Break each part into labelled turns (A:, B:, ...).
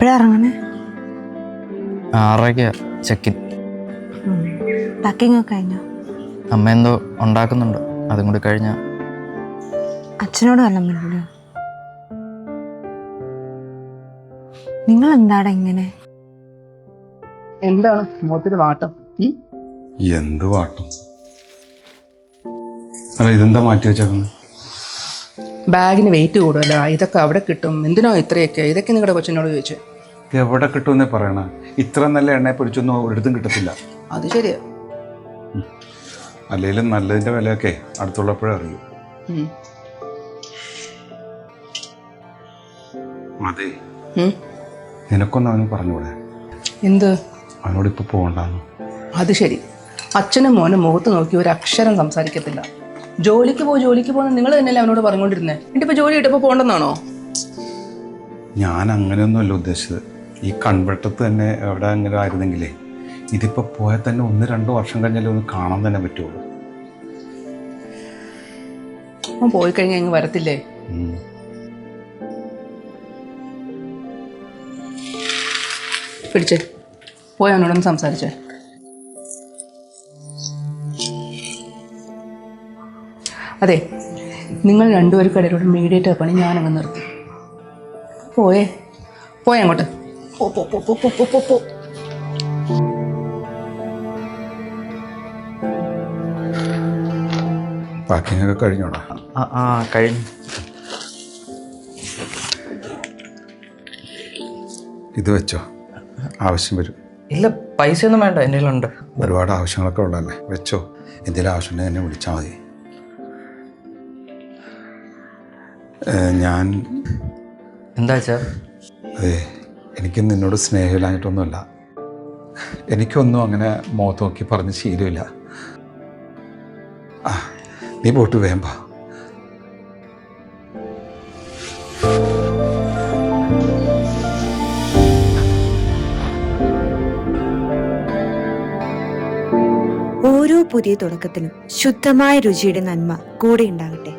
A: എപ്പോഴാ ഇറങ്ങണേ?
B: 6:30 check in.
A: Packing ഒക്കെ കഴിഞ്ഞോ?
B: അമ്മ എന്തോ ഉണ്ടാക്കുന്നുണ്ട്, അതും കൂടി കഴിഞ്ഞ.
A: അച്ഛനോട് വല്ലതും പറഞ്ഞോ? നിങ്ങൾ എന്താടാ ഇങ്ങനെ?
C: എന്താണ് മൊത്തത്തിൽ വാട്ടം?
D: എന്ത് വാട്ടം? അല്ല, ഇതെന്താ മാറ്റി വെച്ചേക്കുന്നത്?
C: ബാഗിന് വെയിറ്റ് കൂടുതലാ, ഇതൊക്കെ അവിടെ കിട്ടും. എന്തിനോ ഇത്രയൊക്കെ? ഇതൊക്കെ നിങ്ങളുടെ കൊച്ചിനോട് ചോദിച്ചു.
D: എവിടെ കിട്ടുമെന്നേ പറയണ? ഇത്ര നല്ല എണ്ണയെ പൊരിച്ചൊന്നും ഒരിടത്തും കിട്ടത്തില്ല.
C: അത് ശരിയാ.
D: അല്ലെങ്കിലും നല്ലതിൻ്റെ വിലയൊക്കെ അടുത്തുള്ളപ്പോഴേ അറിയൂ. അതെ, നിനക്കൊന്നും അവന് പറഞ്ഞൂടെ?
C: എന്ത്?
D: അവനോട് ഇപ്പൊ പോകണ്ടെന്ന്.
C: അത് ശരി. അച്ഛനും മോനും മുഖത്ത് നോക്കി ഒരു അക്ഷരം സംസാരിക്കത്തില്ല. ജോലിക്ക് പോകുന്ന നിങ്ങൾ തന്നെയല്ലേ അവനോട് പറഞ്ഞുകൊണ്ടിരുന്നേ. എന്നിട്ടിപ്പോൾ ജോലി കിട്ടപ്പോൾ പോകണ്ടെന്നാണോ?
D: ഞാൻ അങ്ങനെയൊന്നുമല്ല ഉദ്ദേശിച്ചത്. ഈ കൺവെട്ടത്ത് തന്നെ എവിടെ അങ്ങനെ ആയിരുന്നെങ്കിലേ ഇതിപ്പോൾ പോയാൽ തന്നെ 1-2 വർഷം കഴിഞ്ഞാലേ ഒന്ന് കാണാൻ തന്നെ പറ്റുള്ളൂ.
C: അവൻ പോയി കഴിഞ്ഞാൽ ഇങ്ങ് വരത്തില്ലേ? പിടിച്ചേ, പോയി അവനോടൊന്ന് സംസാരിച്ചേ. അതെ, നിങ്ങൾ രണ്ടുപേർക്കിടയിലൂടെ മീഡിയേറ്റർ പണി ഞാനങ്ങ് നിർത്തി. പോയേ അങ്ങോട്ട്. പോ.
D: പാക്കിംഗ് ഒക്കെ കഴിഞ്ഞോടാ?
B: കഴിഞ്ഞു.
D: ഇത് വെച്ചോ, ആവശ്യം വരും.
B: ഇല്ല, പൈസ ഒന്നും വേണ്ട, എൻ്റെ കയ്യിലുണ്ട്.
D: ഒരുപാട് ആവശ്യങ്ങളൊക്കെ ഉള്ളതല്ലേ, വെച്ചോ. എന്തെങ്കിലും ആവശ്യമുണ്ടെങ്കിൽ എന്നെ വിളിച്ചാൽ മതി. ഞാൻ
B: എന്താ വെച്ചാ?
D: അതെ, എനിക്ക് നിന്നോട് സ്നേഹമില്ലാഞ്ഞിട്ടൊന്നുമല്ല. എനിക്കൊന്നും അങ്ങനെ മുഖത്ത് നോക്കി പറഞ്ഞ് ശീലമില്ല. നീ പോട്ട് വേമ്പ.
A: ഓരോ പുതിയ തുടക്കത്തിലും ശുദ്ധമായ രുചിയുടെ നന്മ കൂടെ ഉണ്ടാകട്ടെ.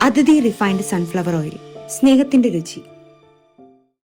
A: അതിഥി റിഫൈൻഡ് സൺഫ്ലവർ ഓയിൽ, സ്നേഹത്തിന്റെ രുചി.